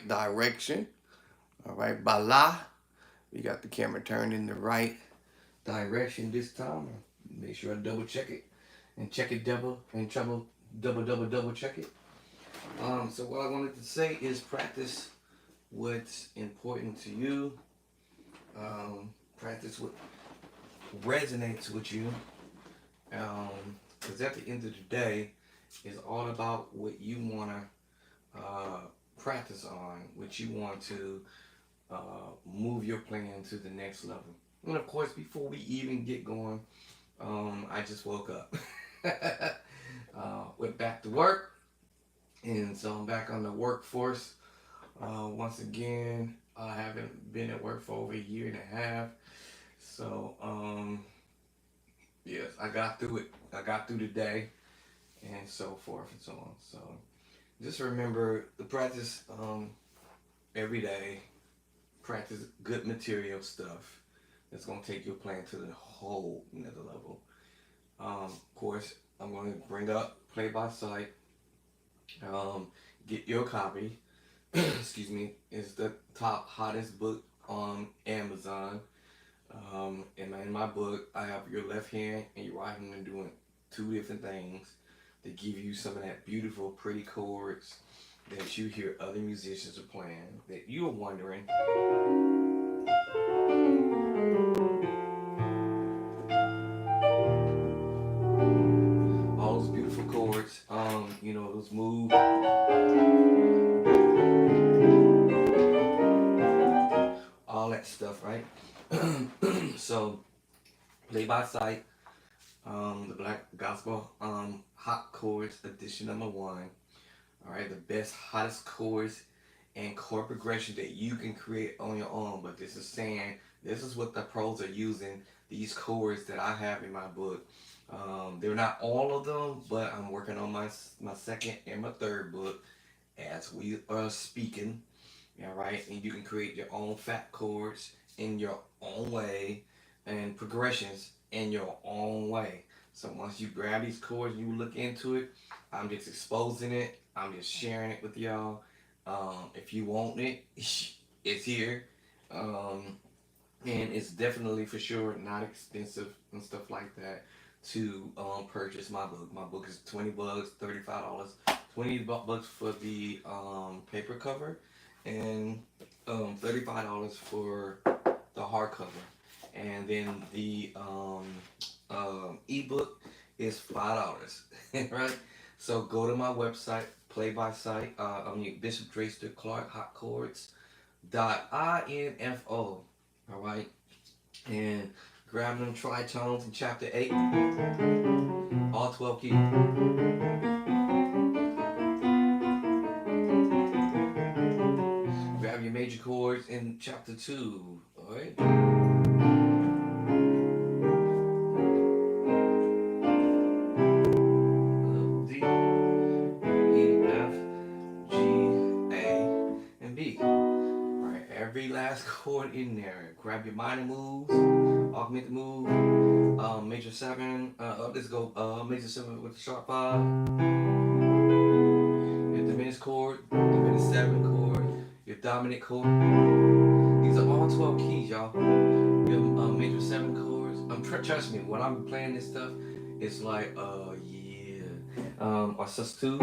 right direction. All right, Bala. We got the camera turned in the right direction this time. Make sure I double check it and check it double and double check it. So what I wanted to say is practice what's important to you. Practice what resonates with you. Because at the end of the day, it's all about what you want to practice on, what you want to move your plan to the next level. And of course, before we even get going, I just woke up. Went back to work, and so I'm back on the workforce. Once again, I haven't been at work for over a year and a half. So, yes, I got through it. I got through the day, and so forth and so on. So, just remember the practice every day. Practice good material stuff that's going to take your plan to the whole another level. Of course, I'm going to bring up Play by Sight. Get your copy. Excuse me. It's the top hottest book on Amazon. In my book, I have your left hand and your right hand doing two different things that give you some of that beautiful, pretty chords that you hear other musicians are playing. That you're wondering, all those beautiful chords, those move, all that stuff, right? So, Play by Sight, the Black Gospel Hot Chords Edition #1. All right, the best, hottest chords and chord progression that you can create on your own. But this is saying this is what the pros are using. These chords that I have in my book. They're not all of them, but I'm working on my second and my third book as we are speaking. All right, and you can create your own fat chords in your own way and progressions in your own way. So once you grab these chords, you look into it. I'm just exposing it. I'm just sharing it with y'all. If you want it, it's here. Um, and it's definitely for sure not expensive and stuff like that to purchase my book. My book is $20, $35, $20 for the paper cover, and $35 for the hardcover, and then the ebook is $5, right? So go to my website, Play by Sight. Bishop Drayster Clark Hot Chords .info. All right, and grab them tritones in chapter 8, all 12 keys. Grab your major chords in chapter 2. All right. D, E, F, G, A, and B. Alright, every last chord in there. Grab your minor moves, augmented move, major 7, let's go major 7 with the sharp 5, your diminished chord, diminished 7 chord, your dominant chord. These are all 12 keys, y'all. Your major 7 chords. Trust me, when I'm playing this stuff, it's like, yeah. Or sus2,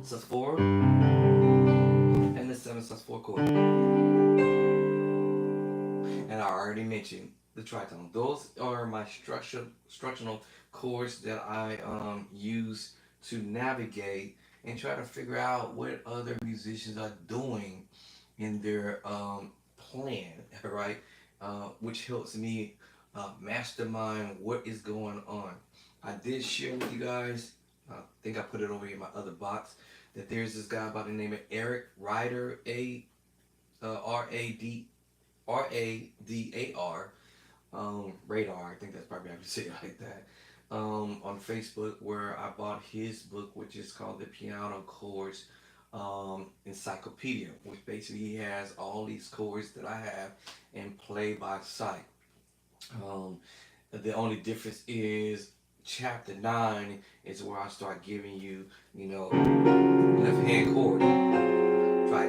sus4, and the 7 sus4 chord. And I already mentioned the tritone. Those are my structural chords that I use to navigate and try to figure out what other musicians are doing in their plan, right? Which helps me mastermind what is going on. I did share with you guys, I think I put it over in my other box, that there's this guy by the name of Eric Ryder, Radar, Radar. I think that's probably how you say it like that. On Facebook, where I bought his book, which is called the Piano Chords Encyclopedia, which basically he has all these chords that I have and Play by Sight. The only difference is chapter 9 is where I start giving you, left hand chord.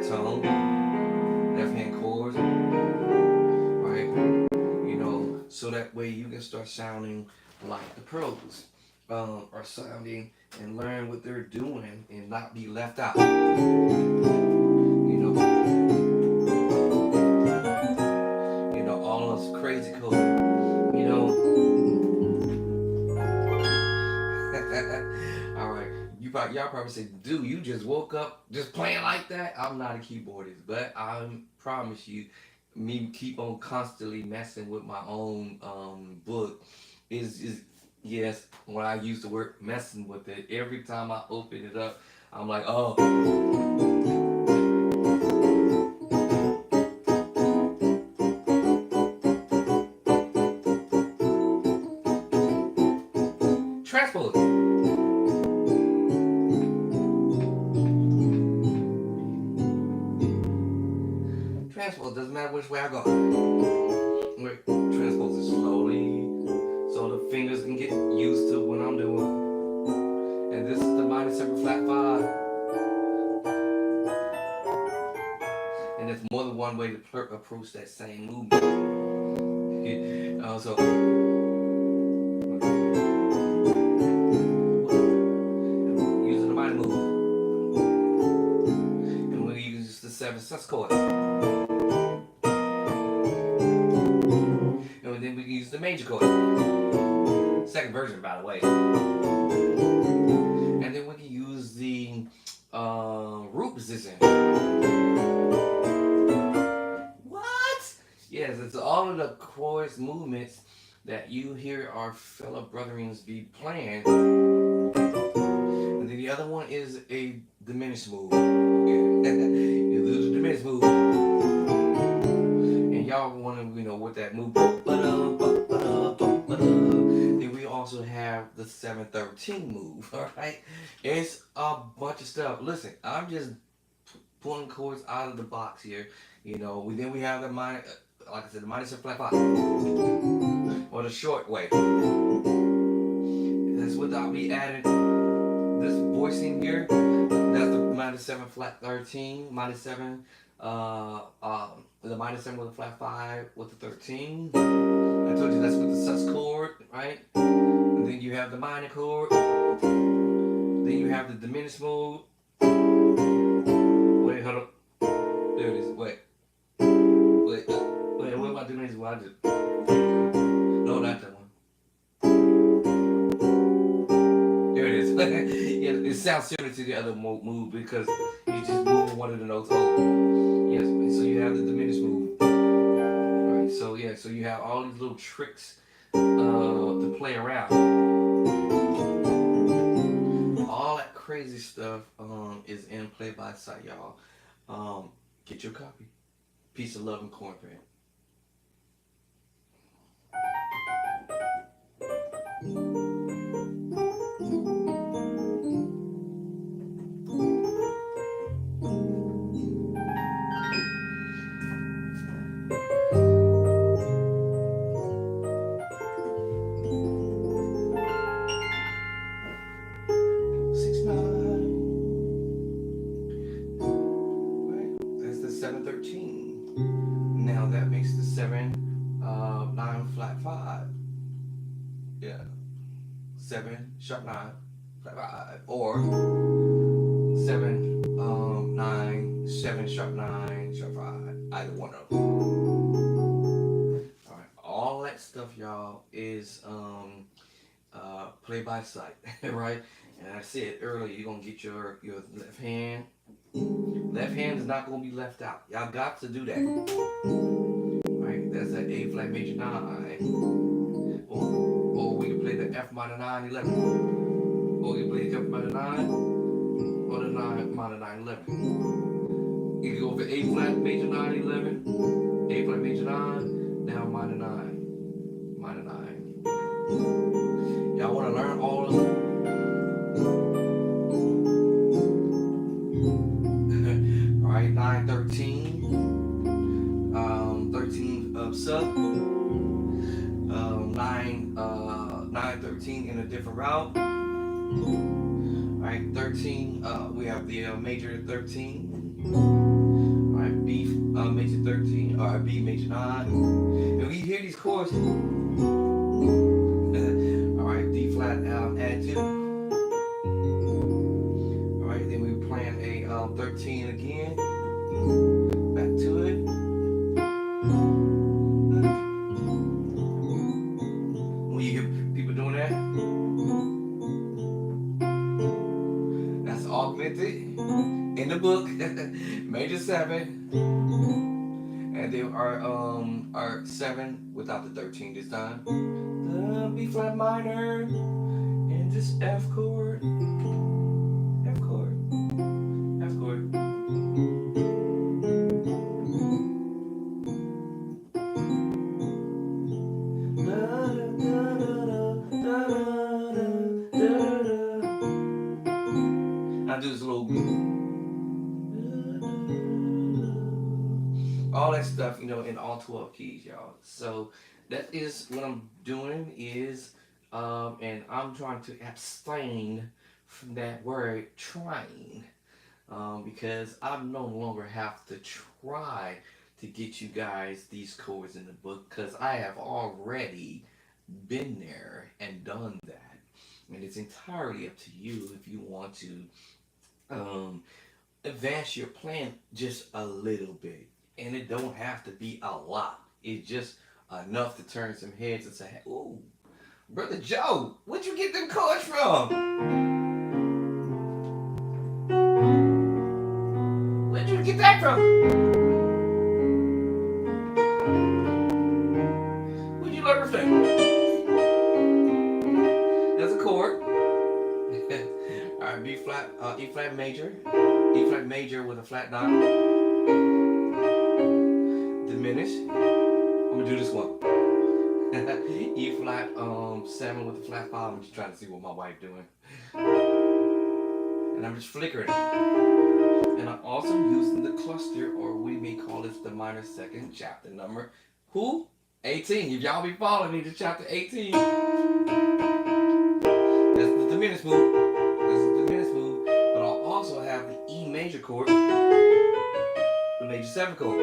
tone, left hand chords, right? So that way you can start sounding like the pros, are sounding, and learn what they're doing and not be left out. You all those crazy code. You all right. Y'all probably say, dude, you just woke up just playing like that. I'm not a keyboardist, but I promise you, me keep on constantly messing with my own book is yes. When I use the word messing with it, every time I open it up, I'm like, oh, transpose. Transpose doesn't matter which way I go. Wait, transpose it slowly so the fingers can get used to what I'm doing. And this is the minor 7 flat 5. And there's more than one way to approach that same movement. So using the minor move. And we're use the 7 sus chord. And then we can use the major chord. Second version, by the way. And then we can use the root position. What? Yes, it's all of the chords movements that you hear our fellow brethrens be playing. And then the other one is a diminished move. You do the diminished move. And y'all want to what that move. Then we also have the 713 move. Alright? It's a bunch of stuff. Listen, I'm just pulling chords out of the box here. Then we have the minor, like I said, the minor 7 flat 5. Or the short way. That's without me adding this voicing here. That's the minor 7 flat 13, minor 7, the minor 7 with a flat 5 with the 13. I told you that's with the sus chord, right? And then you have the minor chord. Then you have the diminished mode. Wait, hold up. There it is. Wait, what am I doing this? What I just... No, not that one. There it is. Yeah, it sounds similar to the other move because you just move one of the notes over. Yes, so you have the diminished move. Alright, so yeah, so you have all these little tricks to play around. All that crazy stuff is in Play by Sight, y'all. Get your copy. Peace of love and cornbread. Now that makes the 7, 9 flat 5. Yeah. 7 sharp 9 flat 5. Or 7, 9, 7 sharp 9 sharp 5. Either one of them. Alright. All that stuff, y'all, is Play by Sight. Right? And I said earlier, you're gonna get your left hand. Left hand is not going to be left out. Y'all got to do that. Right? That's that A flat major 9. Or we can play the F minor 9 11. Or we can play the F minor 9 or the 9 minor 9 11. You can go over A flat major 9 11, A flat major 9, now minor 9. Minor 9. Y'all want to learn all of them? Alright, 9 13. 13 of sub. 9 13 in a different route. Alright, 13, we have the major 13. 13, or B major 9. And we hear these chords. Alright, D flat, add 2. Alright, then we playing a 13 again. Back to it. When you hear people doing that, that's augmented in the book, major 7. And they are 7 without the 13 this time. The B flat minor and this F chord. F chord. F chord. I do this little all that stuff, in all 12 keys, y'all. So that is what I'm doing is, and I'm trying to abstain from that word trying, because I no longer have to try to get you guys these chords in the book, because I have already been there and done that. And it's entirely up to you if you want to advance your plan just a little bit. And it don't have to be a lot. It's just enough to turn some heads and say, hey, ooh, Brother Joe, where'd you get them chords from? Where'd you get that from? Where'd you learn from? That's a chord. Alright, B flat, E flat major. E flat major with a flat 9. Diminish. I'm gonna do this one. E flat 7 with a flat 5. I'm just trying to see what my wife doing. And I'm just flickering. And I'm also using the cluster, or we may call this the minor second chapter number. Who? 18. If y'all be following me to chapter 18. That's the diminished move. This is the diminished move. But I'll also have the E major chord. The major 7 chord.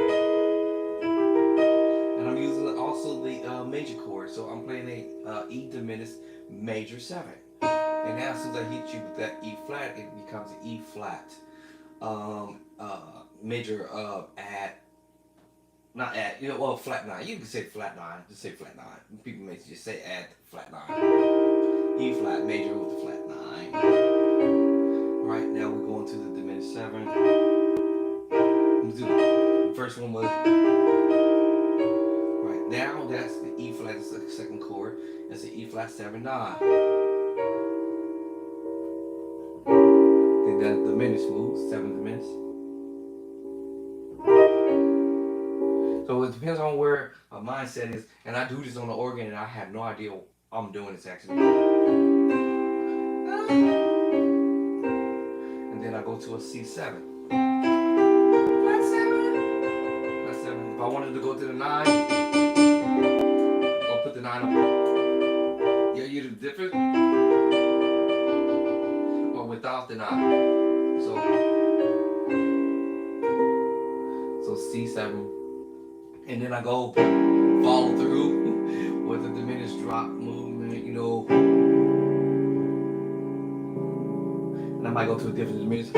And I'm using also the major chord, so I'm playing a E diminished major 7. And now as soon as I hit you with that E flat, it becomes an E flat major flat 9. You can say flat 9, just say flat 9. People may just say add flat 9. E flat major with the flat 9. Alright, now we're going to the diminished 7. Let's do it. The first one was now that's the E flat, that's the second chord. That's the E flat 7 9. Then that diminished move, 7 diminished. So it depends on where my mindset is, and I do this on the organ, and I have no idea I'm doing this actually. And then I go to a C7. Flat 7. Flat 7. If I wanted to go to the 9. Put the 9 up. Yeah, you the difference? Or without the 9. So C7. And then I go follow through with the diminished drop movement, And I might go to a different diminished.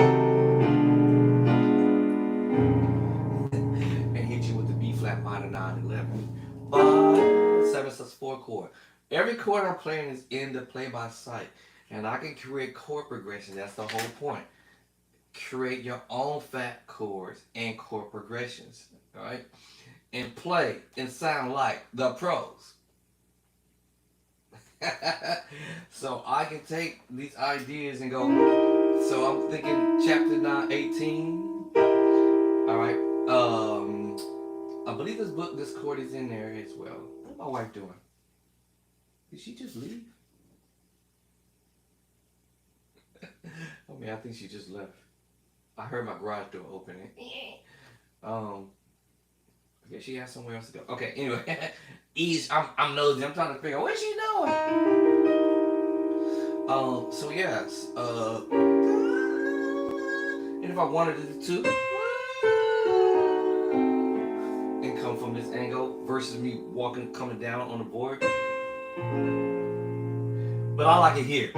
And hit you with the B flat minor 9 11. But 7 sus 4 chord. Every chord I'm playing is in the play by sight. And I can create chord progression. That's the whole point. Create your own fat chords and chord progressions. Alright? And play and sound like the pros. So I can take these ideas and go. So I'm thinking chapter 9, 18. Alright. I believe this chord is in there as well. What's my wife doing? Did she just leave? I think she just left. I heard my garage door opening. I guess she has somewhere else to go. Okay, anyway. I'm nosy. I'm trying to figure out what she doing. So yes. And if I wanted to do 2. versus me coming down on the board. But I like it here.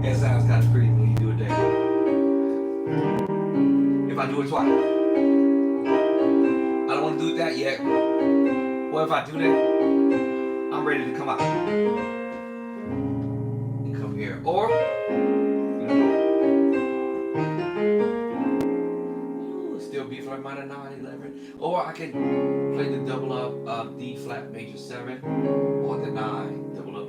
It sounds kind of pretty when you do it there. If I do it twice. I don't want to do that yet. Well, if I do that, I'm ready to come out. And come here. Or, still B flat minor 9, 11. Or I can play the double up D flat major 7 or the 9 double up.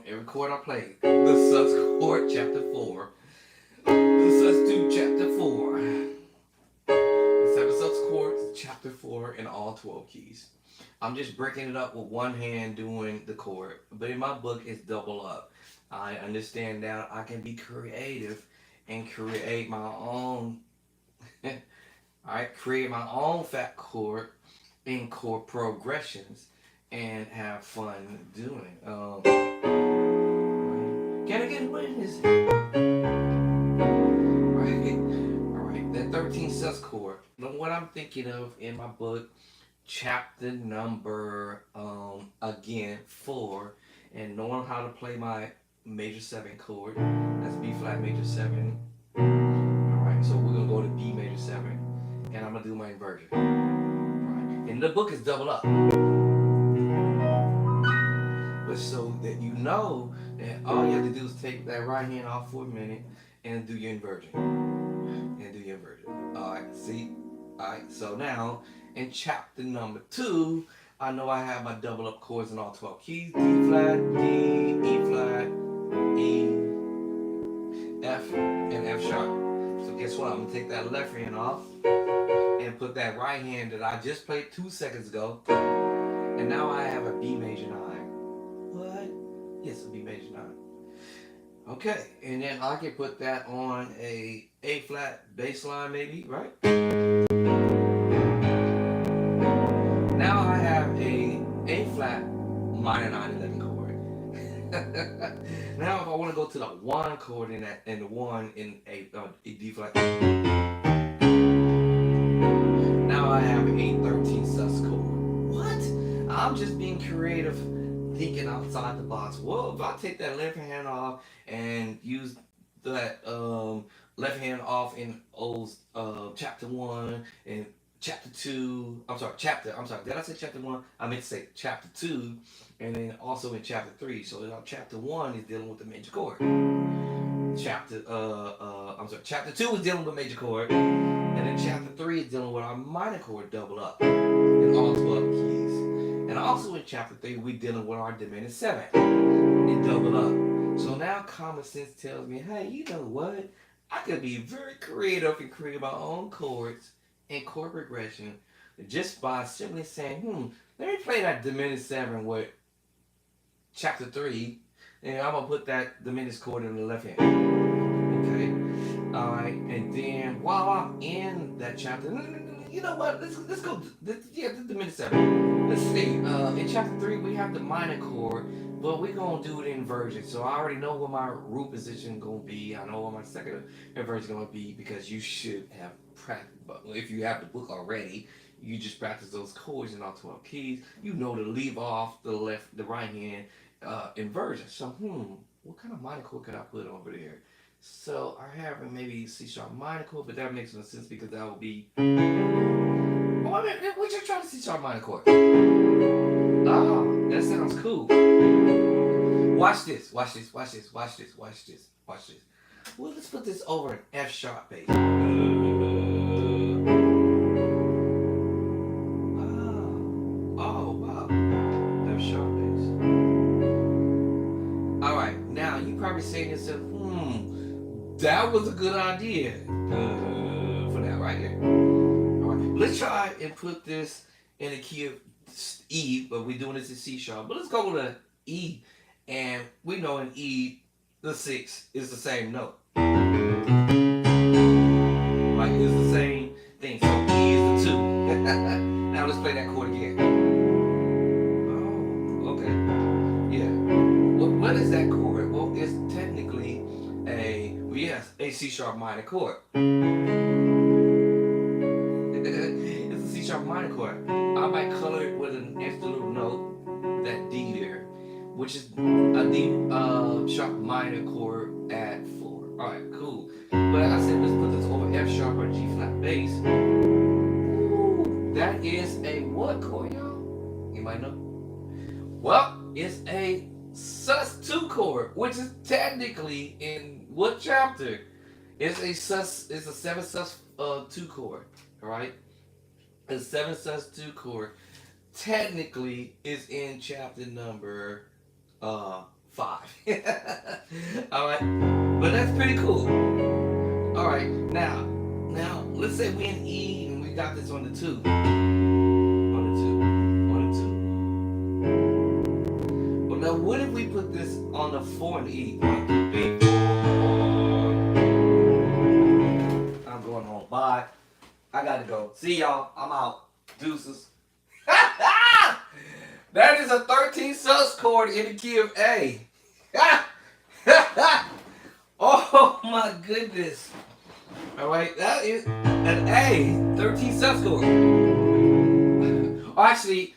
Every chord I play, the sus chord, chapter 4, the sus 2, chapter 4, the 7 sus chords, chapter 4, in all 12 keys. I'm just breaking it up with one hand doing the chord, but in my book it's double up. I understand that I can be creative and create my own, create my own fat chord in chord progressions and have fun doing it. Can I get a witness? Alright, that 13 sus chord. What I'm thinking of in my book, chapter number, again, 4, and knowing how to play my major 7 chord. That's B flat major 7. Alright, so we're going to go to B major 7, and I'm going to do my inversion. Alright, and the book is double up. But so that you know that all you have to do is take that right hand off for a minute and do your inversion. Alright, see? Alright, so now in chapter number 2, I know I have my double up chords in all 12 keys. D flat, D, E flat, E, F, and F sharp. So guess what? I'm going to take that left hand off and put that right hand that I just played 2 seconds ago. And now I have a B major 9. What? Yes, a B major 9. Okay, and then I can put that on a flat bass line maybe, right? Now I have a flat minor 9 11 chord. Now if I want to go to the 1 chord in that, and the 1 in a D flat. Now I have a 13 sus chord. What? I'm just being creative, thinking outside the box. Well, if I take that left hand off and use that left hand off in chapter 1 and chapter 2, did I say chapter 1? I meant to say chapter 2, and then also in chapter 3. So chapter 1 is dealing with the major chord. Chapter 2 is dealing with major chord, and then chapter 3 is dealing with our minor chord double up in all 12 keys. And also in chapter 3, we're dealing with our diminished 7 and double up. So now common sense tells me, hey, you know what? I could be very creative and create my own chords and chord progression just by simply saying, let me play that diminished 7 with chapter 3, and I'm going to put that diminished chord in the left hand. Okay? Alright, and then while I'm in that chapter, you know what? Let's go. The diminished 7. Let's see. In chapter 3, we have the minor chord, but we're gonna do it in inversion. So I already know what my root position gonna be. I know what my second inversion gonna be because you should have practiced. But if you have the book already, you just practice those chords in all 12 keys. You know to leave off the right hand inversion. So what kind of minor chord could I put over there? So I have maybe C sharp minor chord, but that makes no sense because that would be. Oh, I mean, we're just trying to C sharp minor chord. Oh, that sounds cool. Watch this. Well, let's put this over an F sharp bass. Oh, wow. F sharp bass. All right, now you probably saying to yourself, that was a good idea for that right here. All right, let's try and put this in the key of E, but we're doing this in C sharp. But let's go to E, and we know in E, the 6 is the same note. Like it's the same thing. So E is the 2. C sharp minor chord. It's a C sharp minor chord. I might color it with an extra little note, that D there, which is a D sharp minor chord at 4. Alright, cool. But I said let's put this over F sharp or G flat bass. Ooh, that is a what chord, y'all? You might know. Well, it's a sus2 chord, which is technically in what chapter? It's a 7 sus2 chord, alright? A 7 sus2 chord technically is in chapter number 5. Alright, but that's pretty cool. Alright, now let's say we in E and we got this on the 2. Well, now what if we put this on the 4 and E? 1, 2, 3, 4. I'm going home. Bye. I gotta go. See y'all. I'm out. Deuces. That is a 13 sus chord in the key of A. Oh my goodness. Alright, that is an A, 13 sus chord. Oh, actually,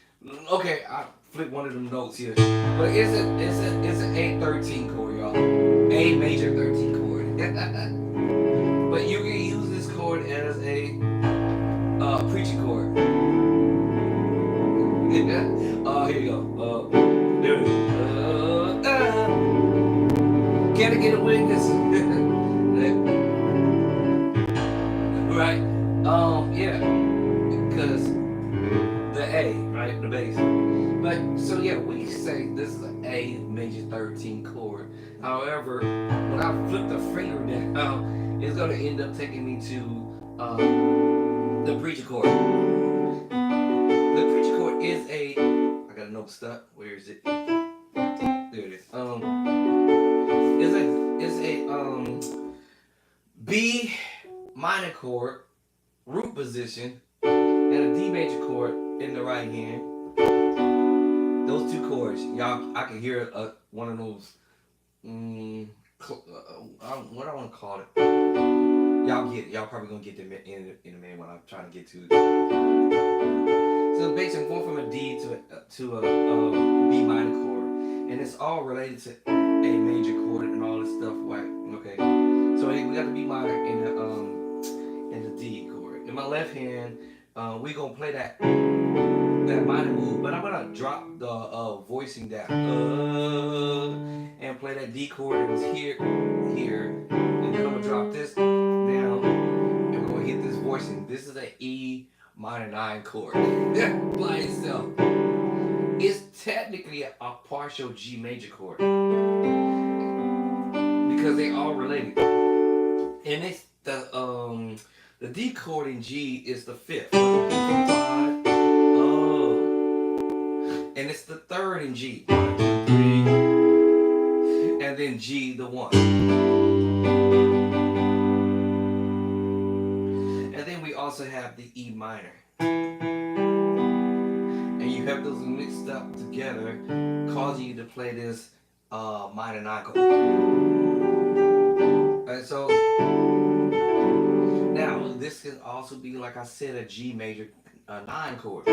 okay, I flipped one of them notes here. But it's an A13 chord, y'all. A major 13 chord. But you can use this chord as a preaching chord. Here you go. There it is. Can I get a witness? Right? Yeah. Because the A, right? The bass. But, so yeah, we say this is an A major 13 chord. However, when I flip the finger down, it's going to end up taking me to the preacher chord. The preacher chord is a, I got a note stuck. Where is it? There it is. Is a B minor chord, root position, and a D major chord in the right hand. Those two chords, y'all, I can hear one of those. What I want to call it. Y'all get it. Y'all probably gonna get them in a minute when I'm trying to get to it. So basically, going from a D to a B minor chord, and it's all related to A major chord and all this stuff. Right? Okay. So we got the B minor in the D chord. In my left hand, we gonna play that minor move, but I'm gonna drop the voicing down and play that D chord that was here, and then I'm gonna drop this down, and we're gonna hit this voicing. This is an E minor 9 chord by itself. It's technically a partial G major chord because they all related, and it's the D chord in G is the 5th. And it's the 3rd in G. 1, 2, 3. And then G, the 1. And then we also have the E minor. And you have those mixed up together, causing you to play this minor 9 chord. And so, now this can also be, like I said, a G major 9 chord.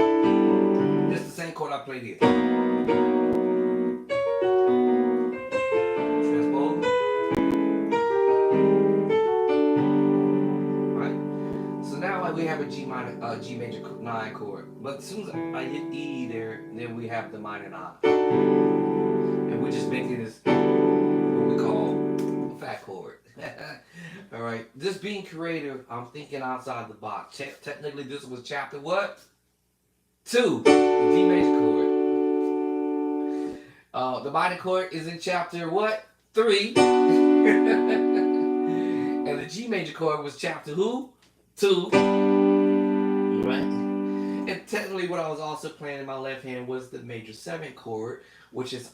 This is the same chord I played here. Transpose. Right. So now we have a G major 9 chord. But as soon as I hit E there, then we have the minor 9. And we're just making this what we call a fat chord. All right. Just being creative, I'm thinking outside the box. Technically, this was chapter what? 2, the D major chord. The minor chord is in chapter what? 3. And the G major chord was chapter who? 2. Right? And technically what I was also playing in my left hand was the major 7 chord, which is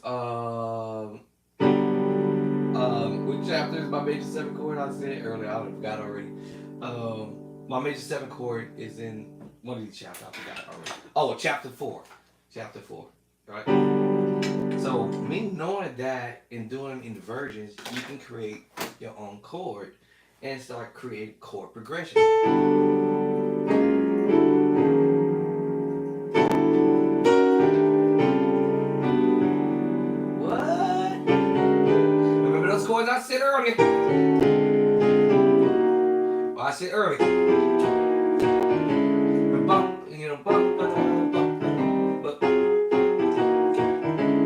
which chapter is my major 7 chord? I said it earlier, I forgot already. My major 7 chord is in one of these chapters, I forgot already. Oh, chapter 4. Chapter 4. Right? So me knowing that and doing inversions, you can create your own chord and start creating chord progression. What? Remember those chords I said earlier? Well, I said earlier.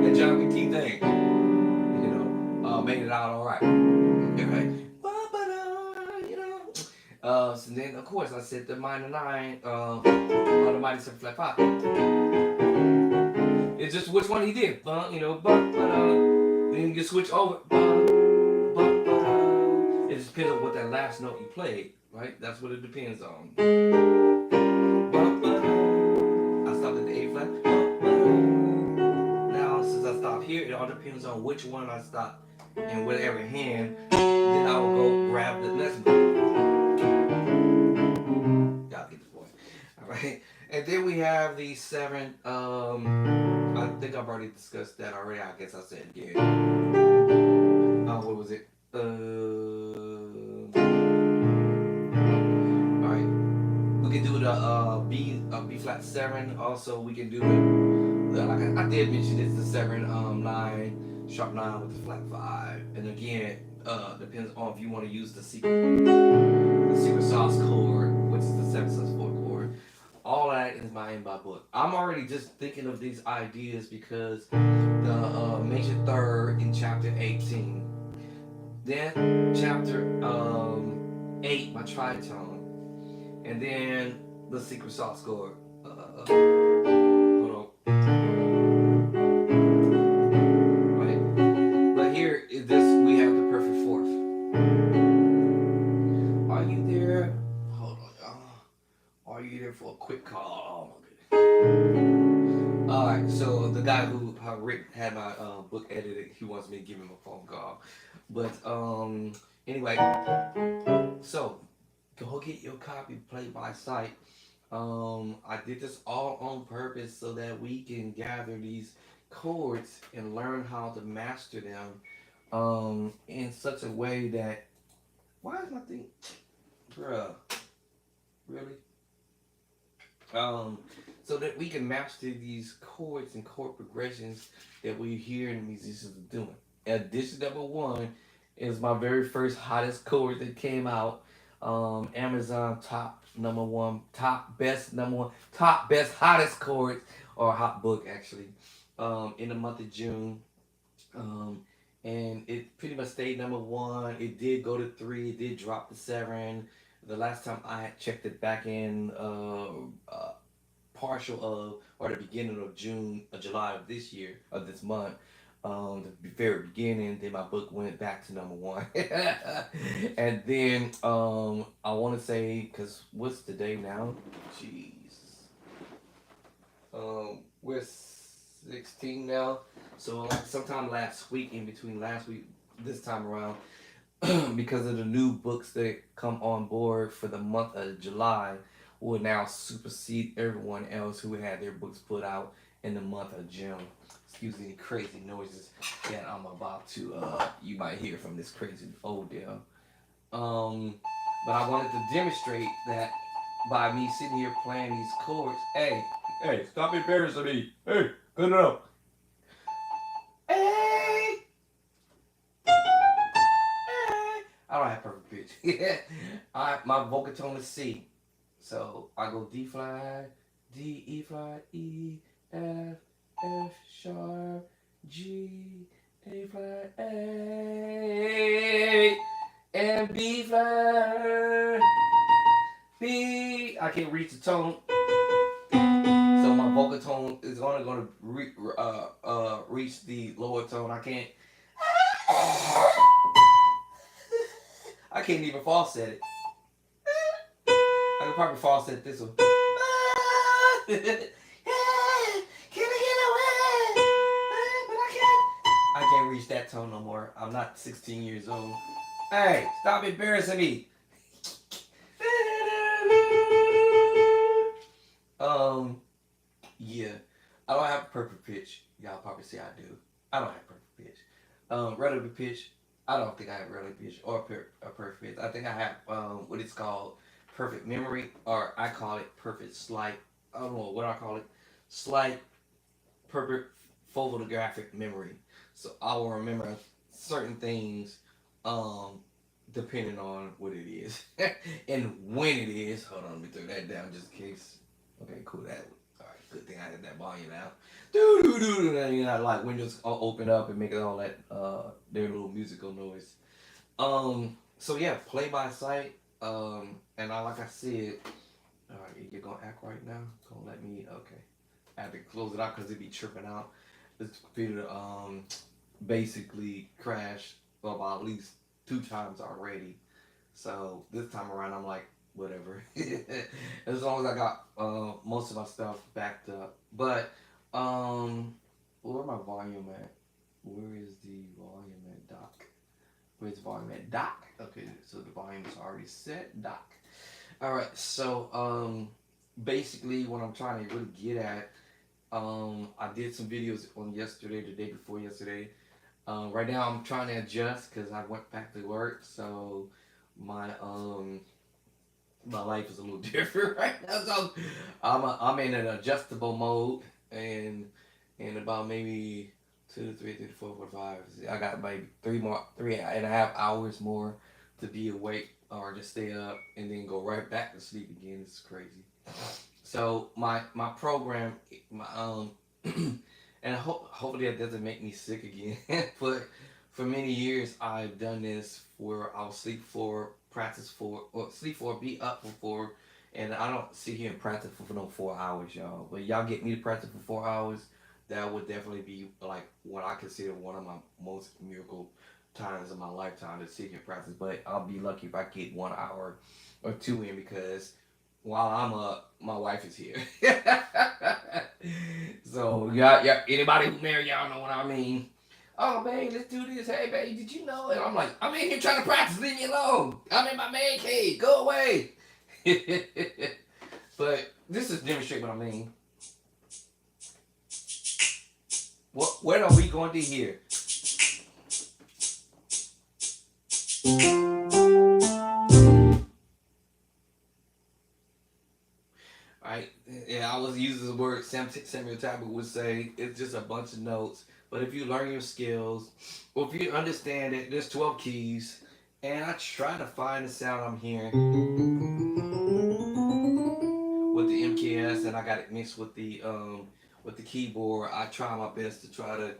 That John McKee thing, made it out all right. Okay. So then of course I said the minor 9, or the minor 7 flat 5. It's just which one he did. Then you can switch over. It just depends on what that last note you played, right? That's what it depends on. I stopped at the A flat. Now since I stopped here, it all depends on which one I stop in whatever hand. Then I will go grab the next note. Y'all get the point. Alright. And then we have the 7. I think I've already discussed that already. I guess I said yeah. What was it? Alright. We can do the B flat 7. Also, we can do the like I did mention it's the 7 9 sharp 9 with the flat 5. And again, depends on if you want to use the secret sauce chord, which is the 7/4 chord. All that is in my book. I'm already just thinking of these ideas because the major third in chapter 18. Then chapter 8, my tritone. And then the secret sauce chord. Hold on. Right. But here is this, we have the perfect 4th. Are you there? Hold on, y'all. Are you there for a quick call? Oh my goodness. Alright, so the guy who had my book edited, he wants me to give him a phone call. But anyway, so go get your copy Play by Sight. I did this all on purpose so that we can gather these chords and learn how to master them in such a way that, why is my thing, bruh, really? So that we can master these chords and chord progressions that we hear in musicians doing. Addition number 1 is my very first hottest chord that came out. Amazon top number 1, top best hottest chords, or hot book actually, in the month of June. And it pretty much stayed number 1. It did go to 3. It did drop to 7. The last time I had checked it back in partial of, or the beginning of June or July of this month, the very beginning, then my book went back to number 1. And then I want to say, because what's the day now? Jeez. We're 16 now. So like sometime last week, in between last week, this time around, because of the new books that come on board for the month of July, will now supersede everyone else who had their books put out in the month of June. Excuse any crazy noises that I'm about to, you might hear from this crazy old deal. But I wanted to demonstrate that by me sitting here playing these chords. Hey, stop embarrassing me. Hey, good enough. Hey, I don't have perfect pitch. My vocal tone is C. So I go D flat, D, E flat, E, F, F sharp, G, A flat, A, and B flat, B. I can't reach the tone, so my vocal tone is only going to reach the lower tone. I can't even falset it. I could probably falset this one. Can I get away? But I can't reach that tone no more. I'm not 16 years old. Hey, stop embarrassing me. Yeah. I don't have perfect pitch. Y'all probably say I do. I don't have perfect pitch. Relative pitch, I don't think I have really pitch or a perfect pitch. I think I have what it's called perfect memory, or I call it perfect slight. I don't know what I call it. Slight perfect photographic memory. So I will remember certain things, um, depending on what it is and when it is. Hold on, let me throw that down just in case. Okay, cool. That all right. Good thing I had that volume out. Do do do do. You know, like windows open up and make all that their little musical noise. So yeah, play by sight. And like I said, all right, you're gonna act right now. Gonna let me? Okay. I have to close it out because it be tripping out. This computer basically crashed well, about at least 2 times already. So this time around, I'm like, whatever. As long as I got most of my stuff backed up. But where my volume at? Where is the volume at, Doc? Where's the volume at, Doc? Okay, so the volume is already set, Doc. All right, so basically, what I'm trying to really get at, I did some videos on yesterday, the day before yesterday. Right now, I'm trying to adjust because I went back to work, so my my life is a little different right now. So I'm in an adjustable mode, and in about maybe 2 to 3, 3 to 4, 4 to 5. I got maybe 3.5 hours more to be awake or just stay up and then go right back to sleep again. It's crazy. So my program, my and hopefully that doesn't make me sick again. But for many years I've done this where I'll sleep for, practice for, or sleep for, be up for four, and I don't sit here and practice for no 4 hours, y'all. But y'all get me to practice for 4 hours, that would definitely be like what I consider one of my most miracle times of my lifetime to sit here and practice. But I'll be lucky if I get 1 hour or two in because while I'm up, my wife is here. So yeah, anybody who married, y'all know what I mean. Oh babe, let's do this. Hey babe, did you know? And I'm like, I'm in here trying to practice. Leave me alone. I'm in my man cave. Go away. But this is demonstrate what I mean. What are we going to hear? Right? Yeah, I was using the word Samuel Tablet would say it's just a bunch of notes. But if you learn your skills, or if you understand it, there's 12 keys, and I try to find the sound I'm hearing with the MKS, and I got it mixed with the keyboard. I try my best to try to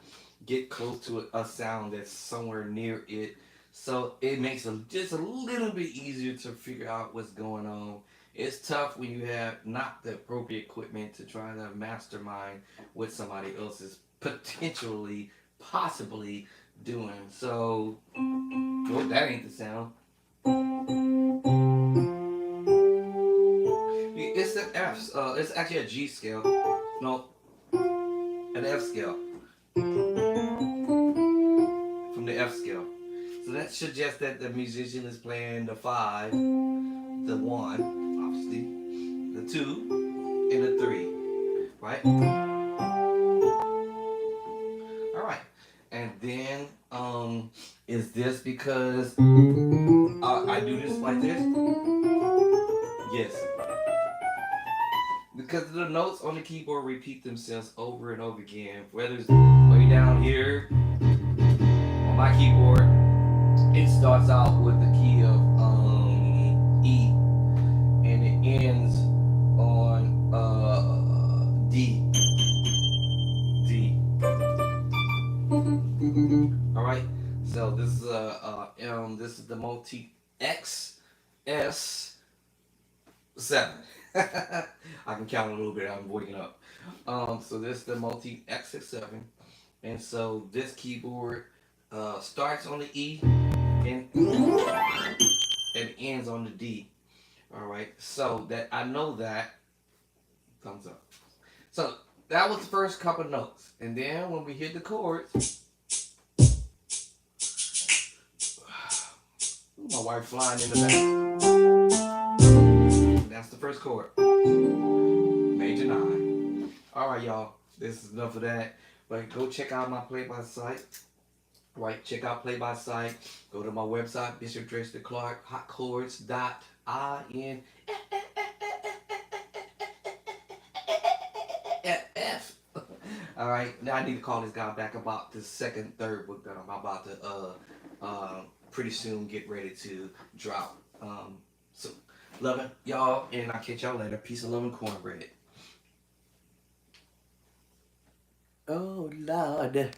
get close to a sound that's somewhere near it, so it makes it just a little bit easier to figure out what's going on. It's tough when you have not the appropriate equipment to try to mastermind what somebody else is potentially, possibly doing. So, oh, that ain't the sound. It's the F. It's actually a G scale. No, an F scale from the F scale. So that suggests that the musician is playing the five, the one, obviously, the two, and the three, right? All right. And then, is this because I do this like this? Yes. Because the notes on the keyboard repeat themselves over and over again. Whether it's way down here on my keyboard, it starts out with the key of E, and it ends on D. D. All right. So this is the multi X S 7. I can count a little bit. I'm waking up. So this is the multi X67, and so this keyboard starts on the E and ends on the D. All right. So that I know that. Thumbs up. So that was the first couple notes, and then when we hit the chords, my wife flying in the back. That's the first chord. Major 9. All right, y'all. This is enough of that. But go check out my play by sight. Right, check out Play by Sight. Go to my website, Bishop Drexler Clark, hotchords.in. F. All right, now I need to call this guy back about the second, third book that I'm about to pretty soon get ready to drop. So love it, y'all, and I'll catch y'all later. Peace and love and cornbread. Oh Lord.